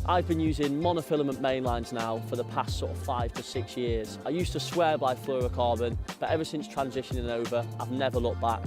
I've been using monofilament mainlines now for the past sort of 5 to 6 years. I used to swear by fluorocarbon, but ever since transitioning over, I've never looked back.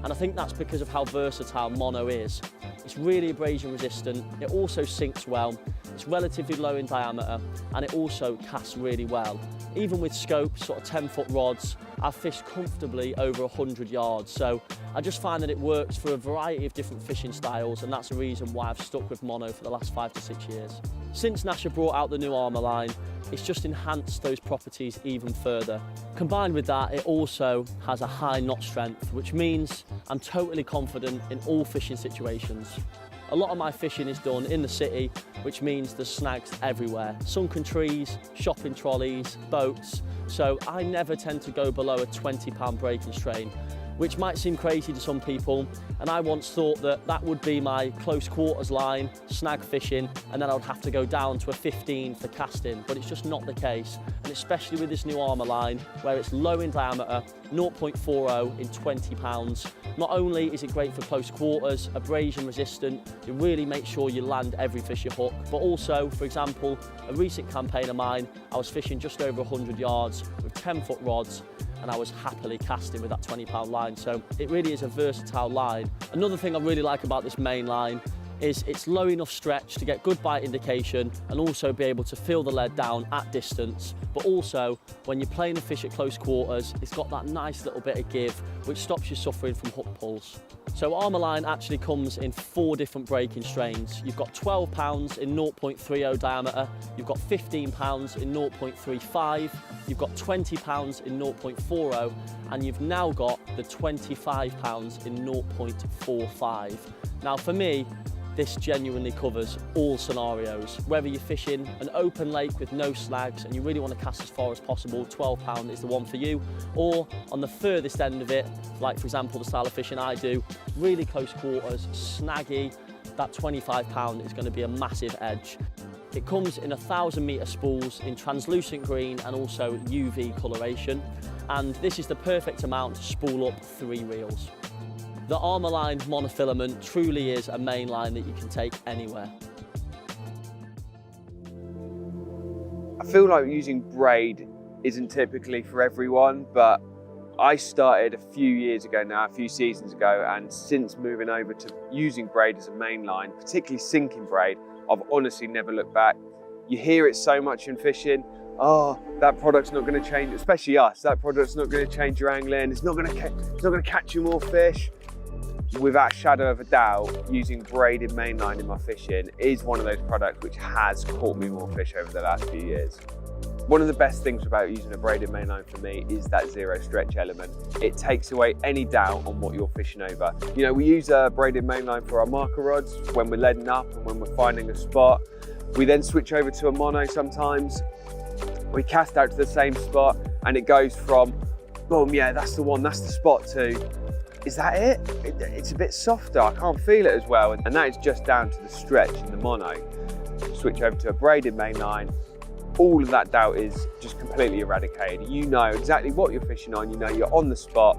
And I think that's because of how versatile mono is. It's really abrasion resistant, it also sinks well, it's relatively low in diameter, and it also casts really well. Even with scopes, sort of 10-foot rods, I've fished comfortably over 100 yards. So I just find that it works for a variety of different fishing styles, and that's the reason why I've stuck with mono for the last 5 to 6 years. Since Nasher brought out the new Armour line, it's just enhanced those properties even further. Combined with that, it also has a high knot strength, which means I'm totally confident in all fishing situations. A lot of my fishing is done in the city, which means there's snags everywhere. Sunken trees, shopping trolleys, boats. So I never tend to go below a 20-pound breaking strain, which might seem crazy to some people. And I once thought that that would be my close quarters line, snag fishing, and then I would have to go down to a 15 for casting, but it's just not the case. And especially with this new Armour line, where it's low in diameter, 0.40 in 20 pounds. Not only is it great for close quarters, abrasion resistant, it really makes sure you land every fish you hook, but also, for example, a recent campaign of mine, I was fishing just over 100 yards with 10-foot rods, and I was happily casting with that 20-pound line. So it really is a versatile line. Another thing I really like about this main line is it's low enough stretch to get good bite indication and also be able to feel the lead down at distance. But also, when you're playing a fish at close quarters, it's got that nice little bit of give, which stops you suffering from hook pulls. So Armour line actually comes in 4 different breaking strains. You've got 12 pounds in 0.30 diameter, you've got 15 pounds in 0.35, you've got 20 pounds in 0.40, and you've now got the 25 pounds in 0.45. Now for me, this genuinely covers all scenarios. Whether you're fishing an open lake with no snags and you really want to cast as far as possible, 12 pound is the one for you. Or on the furthest end of it, like for example the style of fishing I do, really close quarters, snaggy, that 25 pound is going to be a massive edge. It comes in 1,000 metre spools in translucent green and also UV coloration. And this is the perfect amount to spool up 3 reels. The Armour line monofilament truly is a main line that you can take anywhere. I feel like using braid isn't typically for everyone, but I started a few years ago now, a few seasons ago, and since moving over to using braid as a main line, particularly sinking braid, I've honestly never looked back. You hear it so much in fishing. Oh, that product's not going to change, especially us, that product's not going to change your angling, it's not going to catch you more fish. Without a shadow of a doubt, using braided mainline in my fishing is one of those products which has caught me more fish over the last few years. One of the best things about using a braided mainline for me is that zero stretch element. It takes away any doubt on what you're fishing over. You know, we use a braided mainline for our marker rods when we're leading up and when we're finding a spot. We then switch over to a mono sometimes. We cast out to the same spot and it goes from, boom, yeah, that's the one, that's the spot, to, is that it? It's a bit softer, I can't feel it as well. And that is just down to the stretch in the mono. Switch over to a braided mainline, all of that doubt is just completely eradicated. You know exactly what you're fishing on, you know you're on the spot.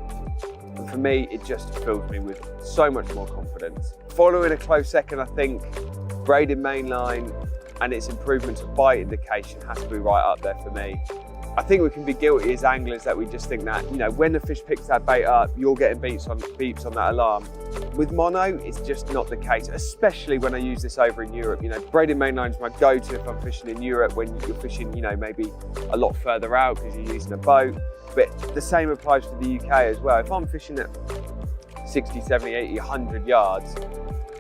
And for me, it just fills me with so much more confidence. Following a close second, I think braided mainline and its improvement to bite indication has to be right up there for me. I think we can be guilty as anglers that we just think that, you know, when the fish picks that bait up, you're getting beeps on that alarm. With mono, it's just not the case, especially when I use this over in Europe. You know, braided mainline is my go-to if I'm fishing in Europe, when you're fishing, you know, maybe a lot further out because you're using a boat. But the same applies for the UK as well. If I'm fishing at 60, 70, 80, 100 yards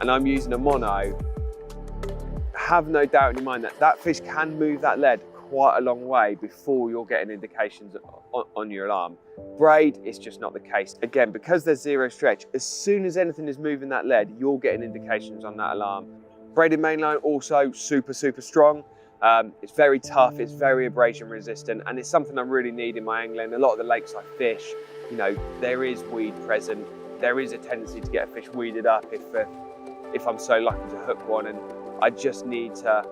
and I'm using a mono, have no doubt in your mind that that fish can move that lead quite a long way before you're getting indications on your alarm. Braid is just not the case. Again, because there's zero stretch, as soon as anything is moving that lead, you're getting indications on that alarm. Braided mainline also super, super strong. It's very tough, it's very abrasion resistant, and it's something I really need in my angling. A lot of the lakes I fish, you know, there is weed present. There is a tendency to get a fish weeded up if I'm so lucky to hook one, and I just need to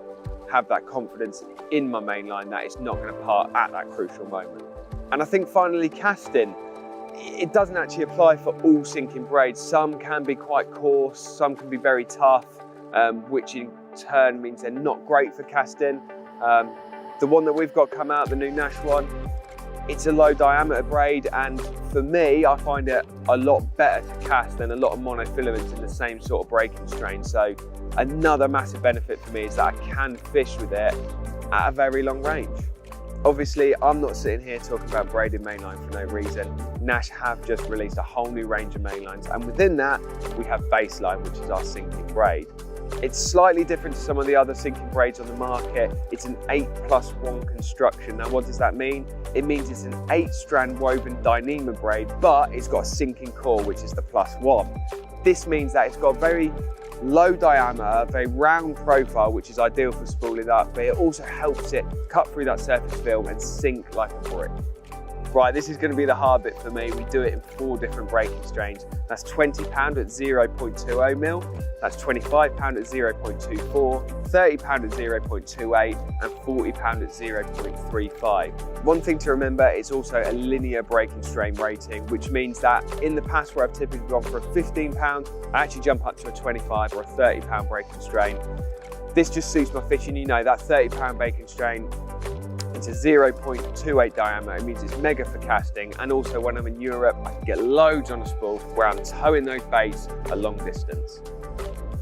have that confidence in my main line that it's not going to part at that crucial moment. And I think finally, casting, it doesn't actually apply for all sinking braids. Some can be quite coarse, some can be very tough, which in turn means they're not great for casting. The one that we've got come out, the new Nash one, it's a low diameter braid, and for me, I find it a lot better to cast than a lot of monofilaments in the same sort of breaking strain. So another massive benefit for me is that I can fish with it at a very long range. Obviously, I'm not sitting here talking about braided mainline for no reason. Nash have just released a whole new range of mainlines, and within that, we have Baseline, which is our sinking braid. It's slightly different to some of the other sinking braids on the market. It's an 8+1 construction. Now, what does that mean? It means it's an 8-strand woven Dyneema braid, but it's got a sinking core, which is the +1. This means that it's got a very low diameter, very round profile, which is ideal for spooling up, but it also helps it cut through that surface film and sink like a brick. Right, this is going to be the hard bit for me. We do it in 4 different breaking strains. That's £20 at 0.20 mil, that's £25 at 0.24, £30 at 0.28, and £40 at 0.35. One thing to remember, it's also a linear breaking strain rating, which means that in the past where I've typically gone for a £15, I actually jump up to a £25 or a £30 breaking strain. This just suits my fishing. You know, that £30 breaking strain, it's a 0.28 diameter. It means it's mega for casting, and also when I'm in Europe, I can get loads on a spool where I'm towing those baits a long distance.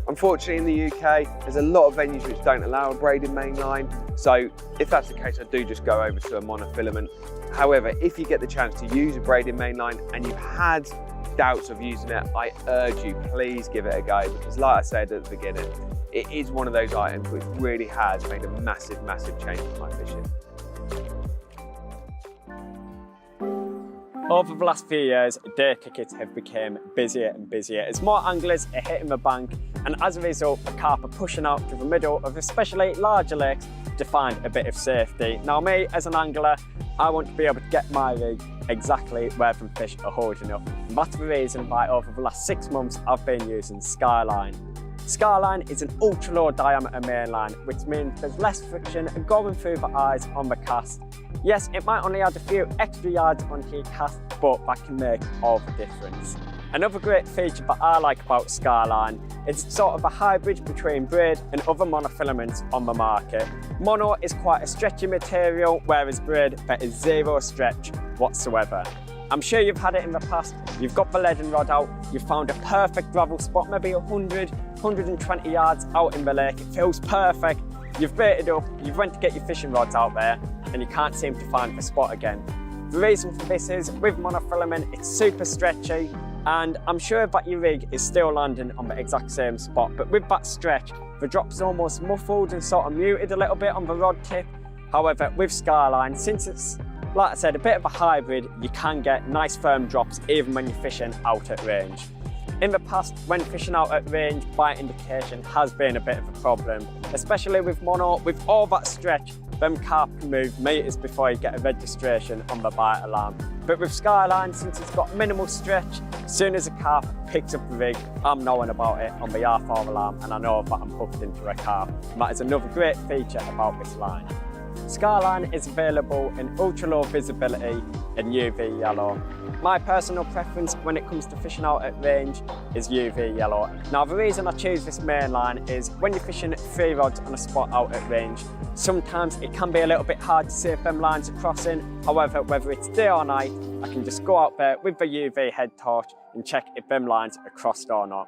Unfortunately, in the UK, there's a lot of venues which don't allow a braided mainline, so if that's the case, I do just go over to a monofilament. However, if you get the chance to use a braided mainline and you've had doubts of using it, I urge you, please give it a go, because like I said at the beginning, it is one of those items which really has made a massive, massive change in my fishing. Over the last few years, day crickets have become busier and busier as more anglers are hitting the bank, and as a result, the carp are pushing out to the middle of especially larger lakes to find a bit of safety. Now me, as an angler, I want to be able to get my rig exactly where them fish are holding up. And that's the reason why over the last 6 months I've been using Skyline. Skyline is an ultra low diameter mainline, which means there's less friction going through the eyes on the cast. Yes, it might only add a few extra yards onto your cast, but that can make all the difference. Another great feature that I like about Skyline is it's sort of a hybrid between braid and other monofilaments on the market. Mono is quite a stretchy material, whereas braid, there is zero stretch whatsoever. I'm sure you've had it in the past, you've got the leading rod out, you've found a perfect gravel spot, maybe 100, 120 yards out in the lake, it feels perfect, you've baited up, you've went to get your fishing rods out there, and you can't seem to find the spot again. The reason for this is, with monofilament, it's super stretchy, and I'm sure that your rig is still landing on the exact same spot, but with that stretch, the drop's almost muffled and sort of muted a little bit on the rod tip. However, with Skyline, since it's, like I said, a bit of a hybrid, you can get nice firm drops even when you're fishing out at range. In the past, when fishing out at range, bite indication has been a bit of a problem, especially with mono. With all that stretch, them carp can move metres before you get a registration on the bite alarm. But with Skyline, since it's got minimal stretch, as soon as a carp picks up the rig, I'm knowing about it on the R4 alarm, and I know that I'm hooked into a carp. And that is another great feature about this line. Skyline is available in ultra low visibility and UV yellow. My personal preference when it comes to fishing out at range is UV yellow. Now the reason I choose this mainline is when you're fishing 3 rods on a spot out at range, sometimes it can be a little bit hard to see if them lines are crossing. However, whether it's day or night, I can just go out there with the UV head torch and check if them lines are crossed or not.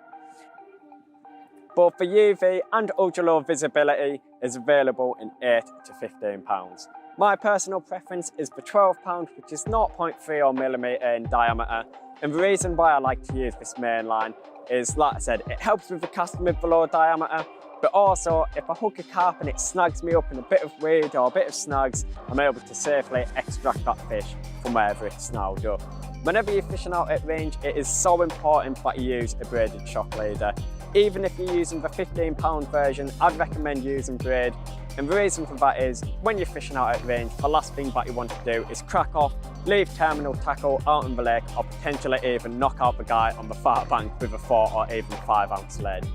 Both the UV and ultra low visibility is available in 8 to 15 pounds. My personal preference is the 12 pound, which is 0.30mm in diameter. And the reason why I like to use this mainline is, like I said, it helps with the casting with the low diameter, but also if I hook a carp and it snags me up in a bit of weed or a bit of snags, I'm able to safely extract that fish from wherever it's snarled up. Whenever you're fishing out at range, it is so important that you use a braided shock leader. Even if you're using the 15 pound version, I'd recommend using braid. And the reason for that is, when you're fishing out at range, the last thing that you want to do is crack off, leave terminal tackle out in the lake, or potentially even knock out the guy on the far bank with a 4 or even 5 ounce lead.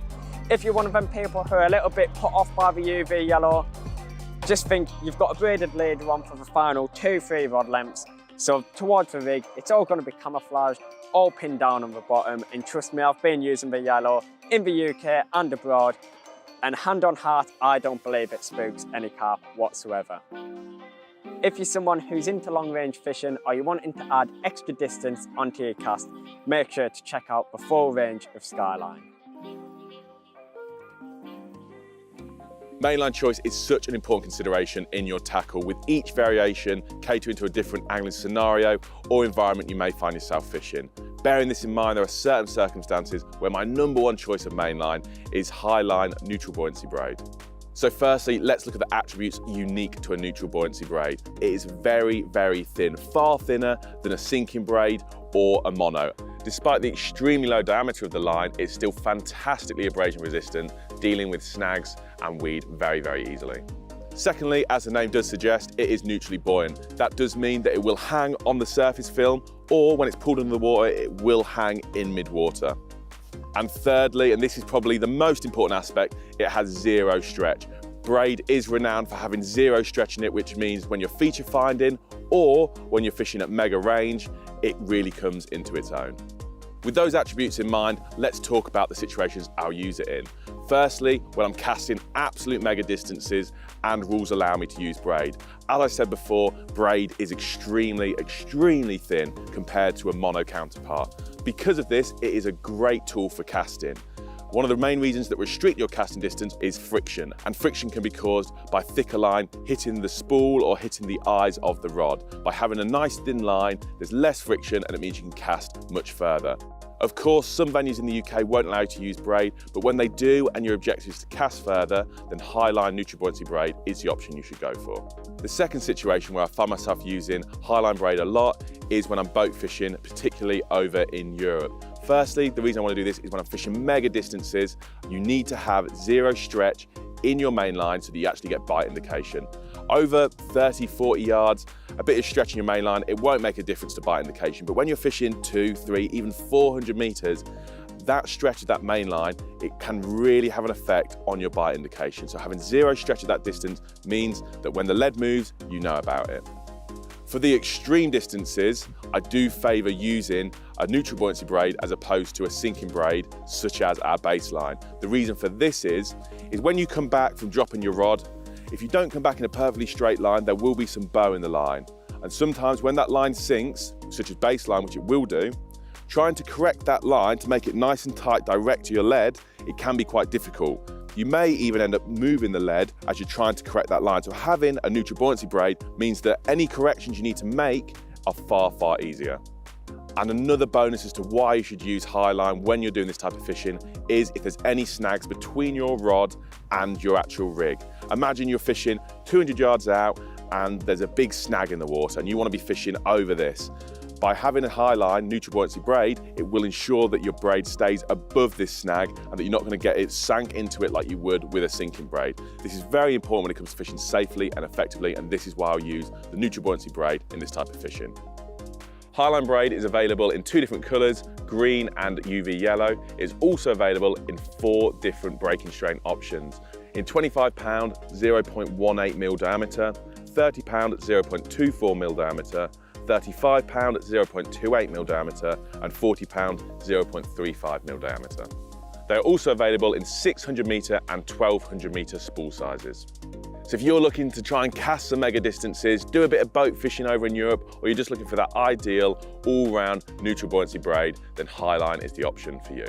If you're one of them people who are a little bit put off by the UV yellow, just think you've got a braided leader on for the final 2-3 rod lengths. So towards the rig, it's all going to be camouflaged, all pinned down on the bottom, and trust me, I've been using the yellow in the UK and abroad. And hand on heart, I don't believe it spooks any carp whatsoever. If you're someone who's into long range fishing or you're wanting to add extra distance onto your cast, make sure to check out the full range of Skyline. Mainline choice is such an important consideration in your tackle, with each variation catering to a different angling scenario or environment you may find yourself fishing. Bearing this in mind, there are certain circumstances where my #1 choice of Mainline is Highline neutral buoyancy braid. So firstly, let's look at the attributes unique to a neutral buoyancy braid. It is very, very thin, far thinner than a sinking braid or a mono. Despite the extremely low diameter of the line, it's still fantastically abrasion resistant, dealing with snags and weed very, very easily. Secondly, as the name does suggest, it is neutrally buoyant. That does mean that it will hang on the surface film, or when it's pulled under the water, it will hang in mid-water. And thirdly, and this is probably the most important aspect, it has zero stretch. Braid is renowned for having zero stretch in it, which means when you're feature finding or when you're fishing at mega range, it really comes into its own. With those attributes in mind, let's talk about the situations I'll use it in. Firstly, when I'm casting absolute mega distances and rules allow me to use braid. As I said before, braid is extremely, extremely thin compared to a mono counterpart. Because of this, it is a great tool for casting. One of the main reasons that restrict your casting distance is friction, and friction can be caused by thicker line hitting the spool or hitting the eyes of the rod. By having a nice thin line, there's less friction and it means you can cast much further. Of course, some venues in the UK won't allow you to use braid, but when they do and your objective is to cast further, then Highline neutral buoyancy braid is the option you should go for. The second situation where I find myself using Highline braid a lot is when I'm boat fishing, particularly over in Europe. Firstly, the reason I want to do this is when I'm fishing mega distances, you need to have zero stretch in your main line so that you actually get bite indication. Over 30, 40 yards, a bit of stretch in your main line, it won't make a difference to bite indication, but when you're fishing 2, 3, even 400 meters, that stretch of that main line, it can really have an effect on your bite indication. So having zero stretch at that distance means that when the lead moves, you know about it. For the extreme distances, I do favour using a neutral buoyancy braid as opposed to a sinking braid, such as our baseline. The reason for this is when you come back from dropping your rod, if you don't come back in a perfectly straight line, there will be some bow in the line. And sometimes when that line sinks, such as baseline, which it will do, trying to correct that line to make it nice and tight direct to your lead, it can be quite difficult. You may even end up moving the lead as you're trying to correct that line. So having a neutral buoyancy braid means that any corrections you need to make are far, far easier. And another bonus as to why you should use Highline when you're doing this type of fishing is if there's any snags between your rod and your actual rig. Imagine you're fishing 200 yards out and there's a big snag in the water and you want to be fishing over this. By having a Highline neutral buoyancy braid, it will ensure that your braid stays above this snag and that you're not going to get it sank into it like you would with a sinking braid. This is very important when it comes to fishing safely and effectively, and this is why I'll use the neutral buoyancy braid in this type of fishing. Highline braid is available in 2 different colours, green and UV yellow. It is also available in 4 different breaking strain options. In 25 pound, 0.18 mil diameter, 30 pound, 0.24 mil diameter, 35 pound, 0.28 mil diameter, and 40 pound, 0.35 mil diameter. They're also available in 600 metre and 1200 metre spool sizes. So if you're looking to try and cast some mega distances, do a bit of boat fishing over in Europe, or you're just looking for that ideal all-round neutral buoyancy braid, then Highline is the option for you.